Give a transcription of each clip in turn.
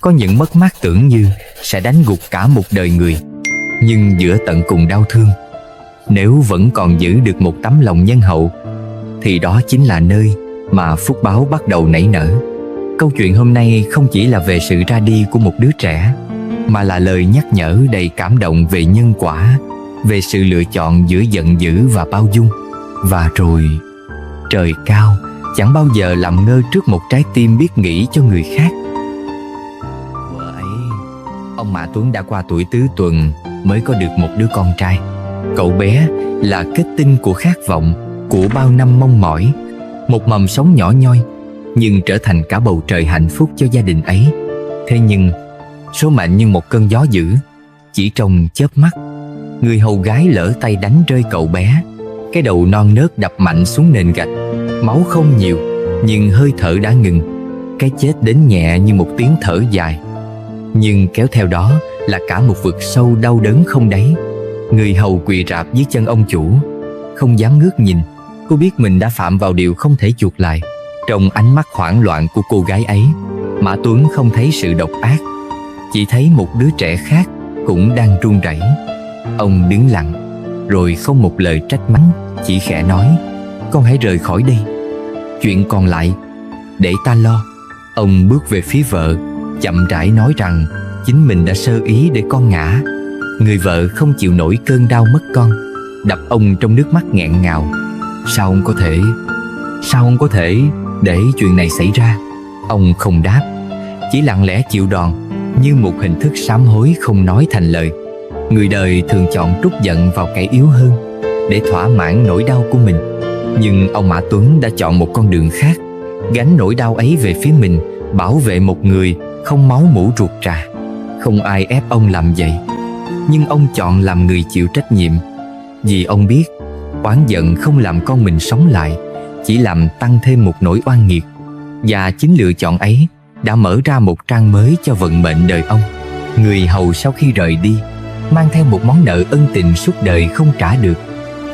Có những mất mát tưởng như sẽ đánh gục cả một đời người, nhưng giữa tận cùng đau thương, nếu vẫn còn giữ được một tấm lòng nhân hậu, thì đó chính là nơi mà phúc báo bắt đầu nảy nở. Câu chuyện hôm nay không chỉ là về sự ra đi của một đứa trẻ, mà là lời nhắc nhở đầy cảm động về nhân quả, về sự lựa chọn giữa giận dữ và bao dung. Và rồi, trời cao chẳng bao giờ làm ngơ trước một trái tim biết nghĩ cho người khác. Vợ ấy, ông Mã Tuấn đã qua tuổi tứ tuần mới có được một đứa con trai. Cậu bé là kết tinh của khát vọng, của bao năm mong mỏi, một mầm sống nhỏ nhoi nhưng trở thành cả bầu trời hạnh phúc cho gia đình ấy. Thế nhưng số mệnh như một cơn gió dữ, chỉ trong chớp mắt, người hầu gái lỡ tay đánh rơi cậu bé. Cái đầu non nớt đập mạnh xuống nền gạch. Máu không nhiều, nhưng hơi thở đã ngừng. Cái chết đến nhẹ như một tiếng thở dài, nhưng kéo theo đó là cả một vực sâu đau đớn không đáy. Người hầu quỳ rạp dưới chân ông chủ, không dám ngước nhìn. Cô biết mình đã phạm vào điều không thể chuộc lại. Trong ánh mắt hoảng loạn của cô gái ấy, Mã Tuấn không thấy sự độc ác, chỉ thấy một đứa trẻ khác cũng đang run rẩy. Ông đứng lặng, rồi không một lời trách mắng, chỉ khẽ nói: "Con hãy rời khỏi đây, chuyện còn lại để ta lo." Ông bước về phía vợ, chậm rãi nói rằng chính mình đã sơ ý để con ngã. Người vợ không chịu nổi cơn đau mất con, đập ông trong nước mắt nghẹn ngào. Sao ông có thể để chuyện này xảy ra?" Ông không đáp, chỉ lặng lẽ chịu đòn như một hình thức sám hối không nói thành lời. Người đời thường chọn trút giận vào kẻ yếu hơn để thỏa mãn nỗi đau của mình. Nhưng ông Mã Tuấn đã chọn một con đường khác, gánh nỗi đau ấy về phía mình, bảo vệ một người không máu mủ ruột rà. Không ai ép ông làm vậy, nhưng ông chọn làm người chịu trách nhiệm. Vì ông biết oán giận không làm con mình sống lại, chỉ làm tăng thêm một nỗi oan nghiệt. Và chính lựa chọn ấy đã mở ra một trang mới cho vận mệnh đời ông. Người hầu sau khi rời đi mang theo một món nợ ân tình suốt đời không trả được.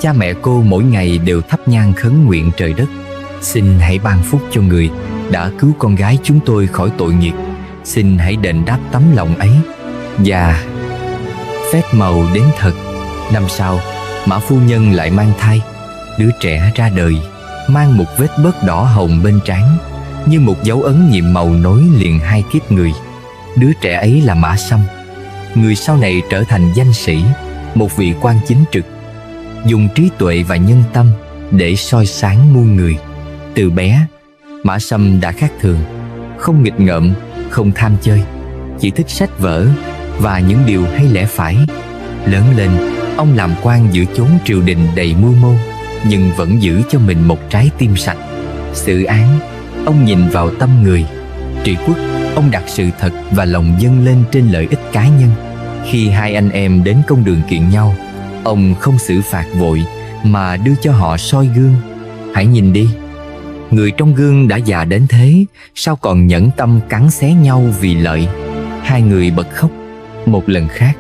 Cha mẹ cô mỗi ngày đều thắp nhang khấn nguyện trời đất: "Xin hãy ban phúc cho người đã cứu con gái chúng tôi khỏi tội nghiệp. Xin hãy đền đáp tấm lòng ấy." Và phép màu đến thật. Năm sau, Mã phu nhân lại mang thai. Đứa trẻ ra đời mang một vết bớt đỏ hồng bên trán, như một dấu ấn nhiệm màu nối liền hai kiếp người. Đứa trẻ ấy là Mã Sâm, người sau này trở thành danh sĩ, một vị quan chính trực, dùng trí tuệ và nhân tâm để soi sáng muôn người. Từ bé, Mã Sâm đã khác thường, không nghịch ngợm, không tham chơi, chỉ thích sách vở và những điều hay lẽ phải. Lớn lên, ông làm quan giữa chốn triều đình đầy mưu mô, nhưng vẫn giữ cho mình một trái tim sạch. Xử án, ông nhìn vào tâm người. Trị quốc, ông đặt sự thật và lòng dân lên trên lợi ích cá nhân. Khi hai anh em đến công đường kiện nhau, ông không xử phạt vội mà đưa cho họ soi gương: "Hãy nhìn đi, người trong gương đã già đến thế, sao còn nhẫn tâm cắn xé nhau vì lợi?" Hai người bật khóc. Một lần khác,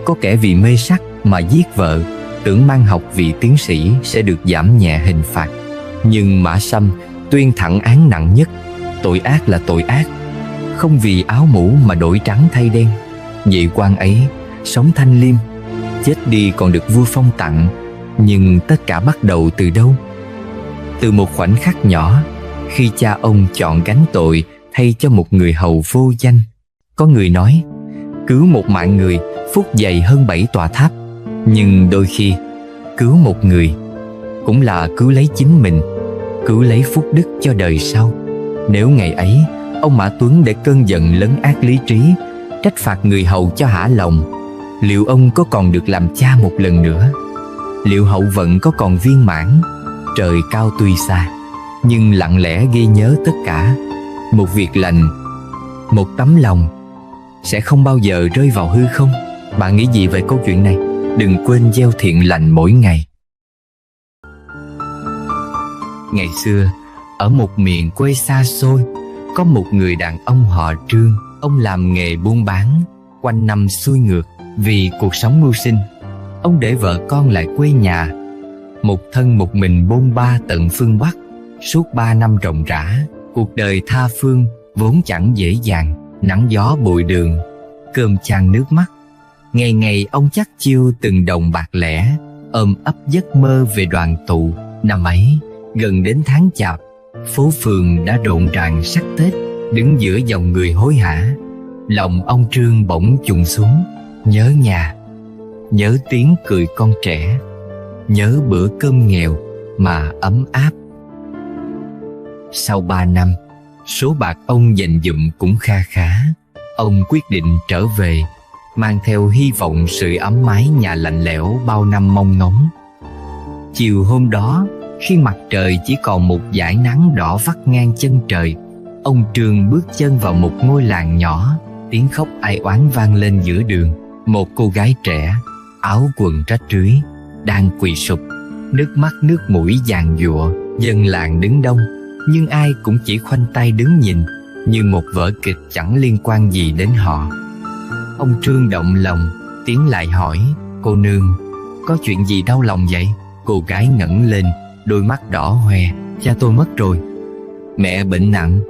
có kẻ vì mê sắc mà giết vợ, tưởng mang học vị tiến sĩ sẽ được giảm nhẹ hình phạt. Nhưng Mã Sâm tuyên thẳng án nặng nhất: tội ác là tội ác, không vì áo mũ mà đổi trắng thay đen. Vị quan ấy sống thanh liêm, chết đi còn được vua phong tặng. Nhưng tất cả bắt đầu từ đâu? Từ một khoảnh khắc nhỏ, khi cha ông chọn gánh tội thay cho một người hầu vô danh. Có người nói, cứu một mạng người phúc dày hơn 7 tòa tháp. Nhưng đôi khi, cứu một người cũng là cứu lấy chính mình, cứu lấy phúc đức cho đời sau. Nếu ngày ấy ông Mã Tuấn để cơn giận lấn át lý trí, trách phạt người hầu cho hả lòng, liệu ông có còn được làm cha một lần nữa? Liệu hậu vận có còn viên mãn? Trời cao tuy xa, nhưng lặng lẽ ghi nhớ tất cả. Một việc lành, một tấm lòng sẽ không bao giờ rơi vào hư không. Bạn nghĩ gì về câu chuyện này? Đừng quên gieo thiện lành mỗi ngày. Ngày xưa, ở một miền quê xa xôi, có một người đàn ông họ Trương. Ông làm nghề buôn bán, quanh năm xuôi ngược vì cuộc sống mưu sinh. Ông để vợ con lại quê nhà, một thân một mình bôn ba tận phương Bắc. Suốt 3 năm ròng rã, cuộc đời tha phương vốn chẳng dễ dàng. nắng gió bụi đường, cơm chan nước mắt. Ngày ngày ông chắt chiu từng đồng bạc lẻ, ôm ấp giấc mơ về đoàn tụ. Năm ấy, gần đến tháng chạp, phố phường đã rộn ràng sắc Tết. Đứng giữa dòng người hối hả, lòng ông Trương bỗng chùng xuống. Nhớ nhà, nhớ tiếng cười con trẻ, nhớ bữa cơm nghèo mà ấm áp. Sau 3 năm, số bạc ông dành dụm cũng kha khá. Ông quyết định trở về, mang theo hy vọng sưởi ấm mái nhà lạnh lẽo bao năm mong ngóng. Chiều hôm đó, khi mặt trời chỉ còn một dải nắng đỏ vắt ngang chân trời, ông Trương bước chân vào một ngôi làng nhỏ. Tiếng khóc ai oán vang lên giữa đường. Một cô gái trẻ, áo quần rách rưới, đang quỳ sụp, nước mắt nước mũi giàn giụa. Dân làng đứng đông, nhưng ai cũng chỉ khoanh tay đứng nhìn, như một vở kịch chẳng liên quan gì đến họ. Ông Trương động lòng, tiến lại hỏi: "Cô nương, có chuyện gì đau lòng vậy?" Cô gái ngẩng lên, đôi mắt đỏ hoe: "Cha tôi mất rồi, mẹ bệnh nặng,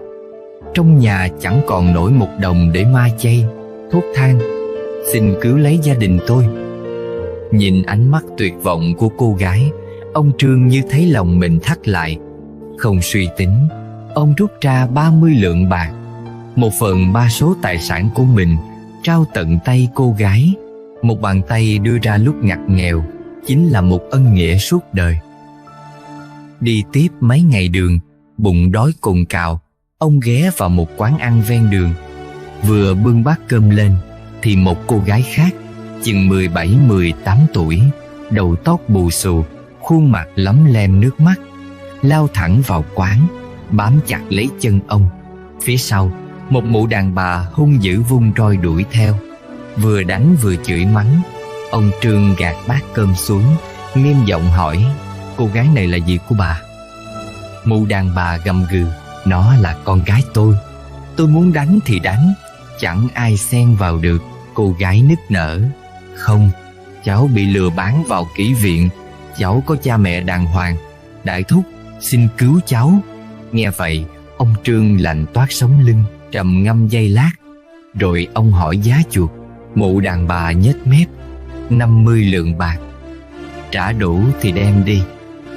trong nhà chẳng còn nổi một đồng để ma chay, thuốc thang, xin cứu lấy gia đình tôi." Nhìn ánh mắt tuyệt vọng của cô gái, ông Trương như thấy lòng mình thắt lại. Không suy tính, ông rút ra 30 lượng bạc, 1/3 số tài sản của mình, trao tận tay cô gái. Một bàn tay đưa ra lúc ngặt nghèo chính là một ân nghĩa suốt đời. Đi tiếp mấy ngày đường, bụng đói cồn cào, ông ghé vào một quán ăn ven đường. Vừa bưng bát cơm lên thì một cô gái khác, chừng 17-18 tuổi, đầu tóc bù xù, khuôn mặt lấm lem nước mắt, lao thẳng vào quán, bám chặt lấy chân ông. Phía sau, một mụ đàn bà hung dữ vung roi đuổi theo, vừa đánh vừa chửi mắng. Ông Trương gạt bát cơm xuống, nghiêm giọng hỏi: "Cô gái này là gì của bà?" Mụ đàn bà gầm gừ: "Nó là con gái tôi muốn đánh thì đánh, chẳng ai xen vào được." Cô gái nức nở: "Không, cháu bị lừa bán vào kỹ viện, cháu có cha mẹ đàng hoàng, đại thúc xin cứu cháu." Nghe vậy, ông Trương lạnh toát sống lưng, trầm ngâm giây lát, rồi ông hỏi giá chuộc. Mụ đàn bà nhếch mép: 50 lượng bạc. Trả đủ thì đem đi.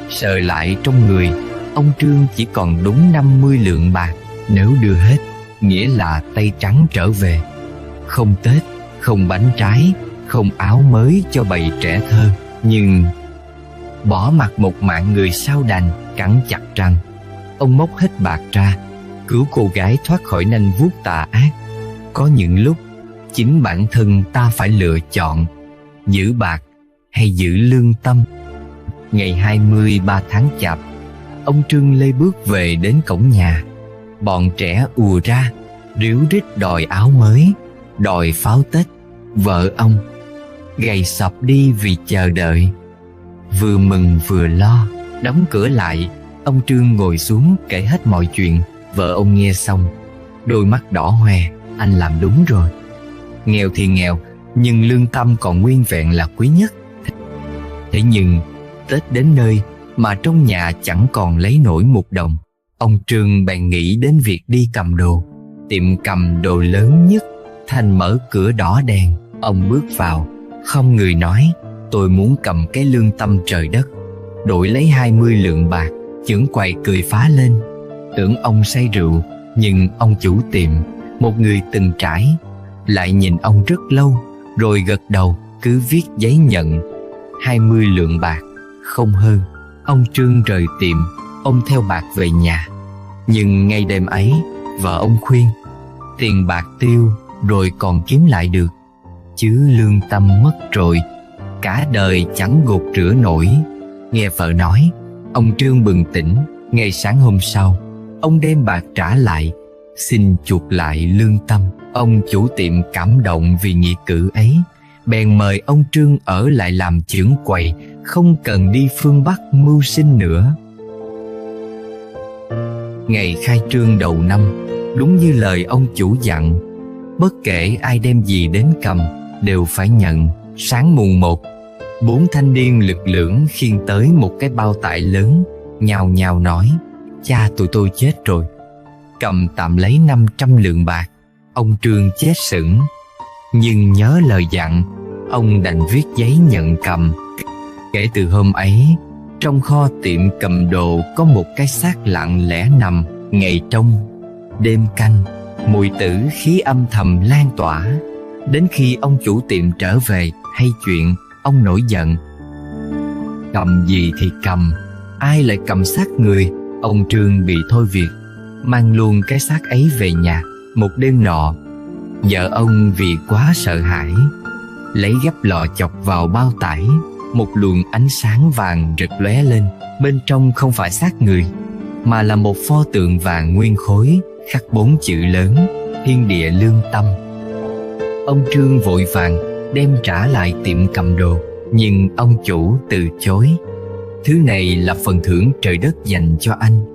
Sờ lại trong người, ông Trương chỉ còn đúng 50 lượng bạc. Nếu đưa hết, nghĩa là tay trắng trở về. Không Tết, không bánh trái, không áo mới cho bầy trẻ thơ. Nhưng bỏ mặc một mạng người sao đành, cắn chặt răng, ông móc hết bạc ra, cứu cô gái thoát khỏi nanh vuốt tà ác. Có những lúc chính bản thân ta phải lựa chọn giữ bạc hay giữ lương tâm. Ngày 23 tháng Chạp, ông Trương lê bước về đến cổng nhà. Bọn trẻ ùa ra, ríu rít đòi áo mới, đòi pháo Tết. Vợ ông gầy sập đi vì chờ đợi, vừa mừng vừa lo. Đóng cửa lại, ông Trương ngồi xuống kể hết mọi chuyện. Vợ ông nghe xong, đôi mắt đỏ hoe: "Anh làm đúng rồi. Nghèo thì nghèo, nhưng lương tâm còn nguyên vẹn là quý nhất." Thế nhưng Tết đến nơi mà trong nhà chẳng còn lấy nổi một đồng. Ông Trương bèn nghĩ đến việc đi cầm đồ. Tiệm cầm đồ lớn nhất thành mở cửa đỏ đèn. Ông bước vào, không người nói: "Tôi muốn cầm cái lương tâm trời đất." Đổi lấy 20 lượng bạc, chưởng quầy cười phá lên. Tưởng ông say rượu, nhưng ông chủ tiệm, một người từng trải, lại nhìn ông rất lâu, rồi gật đầu, cứ viết giấy nhận 20 lượng bạc, không hơn. Ông Trương rời tiệm, ông theo bạc về nhà. Nhưng ngay đêm ấy, vợ ông khuyên: "Tiền bạc tiêu rồi còn kiếm lại được, chứ lương tâm mất rồi, cả đời chẳng gột rửa nổi." Nghe vợ nói, ông Trương bừng tỉnh. Ngày sáng hôm sau, ông đem bạc trả lại, xin chuộc lại lương tâm. Ông chủ tiệm cảm động vì nghĩa cử ấy, bèn mời ông Trương ở lại làm chưởng quầy, không cần đi phương Bắc mưu sinh nữa. Ngày khai trương đầu năm, đúng như lời ông chủ dặn, bất kể ai đem gì đến cầm đều phải nhận. Sáng mùng 1, 4 thanh niên lực lưỡng khiêng tới một cái bao tải lớn, nhào nhào nói: "Cha tụi tôi chết rồi." Cầm tạm lấy 500 lượng bạc, Ông Trương chết sững, nhưng nhớ lời dặn, ông đành viết giấy nhận cầm. Kể từ hôm ấy, trong kho tiệm cầm đồ có một cái xác lặng lẽ nằm, ngày trông, đêm canh, mùi tử khí âm thầm lan tỏa. Đến khi ông chủ tiệm trở về hay chuyện, ông nổi giận. Cầm gì thì cầm, ai lại cầm xác người? Ông Trương bị thôi việc, mang luôn cái xác ấy về nhà. Một đêm nọ, vợ ông vì quá sợ hãi, lấy gấp lọ chọc vào bao tải. Một luồng ánh sáng vàng rực lóe lên. Bên trong không phải xác người, mà là một pho tượng vàng nguyên khối, khắc 4 chữ lớn: Thiên Địa Lương Tâm. Ông Trương vội vàng đem trả lại tiệm cầm đồ, nhưng ông chủ từ chối. Thứ này là phần thưởng trời đất dành cho anh,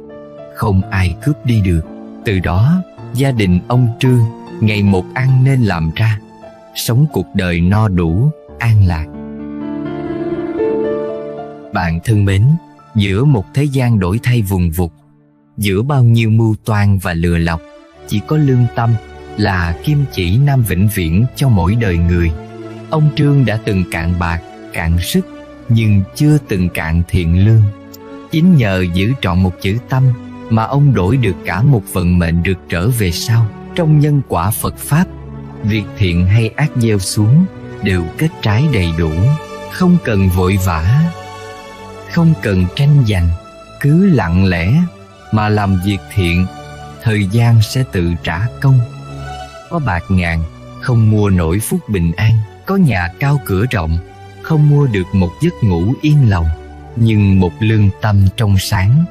không ai cướp đi được. Từ đó, gia đình ông Trương ngày một ăn nên làm ra, sống cuộc đời no đủ, an lạc. Bạn thân mến, giữa một thế gian đổi thay vùng vụt, giữa bao nhiêu mưu toan và lừa lọc, chỉ có lương tâm là kim chỉ nam vĩnh viễn cho mỗi đời người. Ông Trương đã từng cạn bạc, cạn sức, nhưng chưa từng cạn thiện lương. Chính nhờ giữ trọn một chữ tâm mà ông đổi được cả một vận mệnh rực rỡ về sau. Trong nhân quả Phật Pháp, việc thiện hay ác gieo xuống đều kết trái đầy đủ. Không cần vội vã, không cần tranh giành, cứ lặng lẽ mà làm việc thiện, thời gian sẽ tự trả công. Có bạc ngàn không mua nổi phúc bình an, có nhà cao cửa rộng không mua được một giấc ngủ yên lòng. Nhưng một lương tâm trong sáng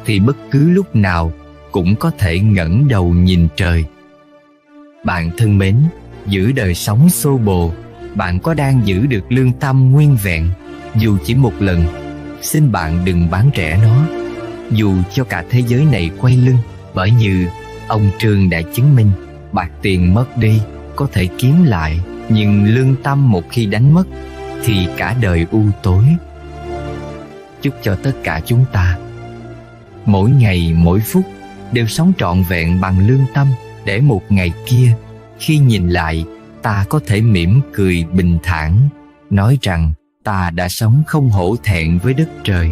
thì bất cứ lúc nào cũng có thể ngẩng đầu nhìn trời. Bạn thân mến, giữ đời sống xô bồ, bạn có đang giữ được lương tâm nguyên vẹn? Dù chỉ một lần, xin bạn đừng bán rẻ nó, dù cho cả thế giới này quay lưng. Bởi như ông Trương đã chứng minh, bạc tiền mất đi có thể kiếm lại, nhưng lương tâm một khi đánh mất thì cả đời u tối. Chúc cho tất cả chúng ta, mỗi ngày mỗi phút đều sống trọn vẹn bằng lương tâm, để một ngày kia khi nhìn lại, ta có thể mỉm cười bình thản, nói rằng ta đã sống không hổ thẹn với đất trời.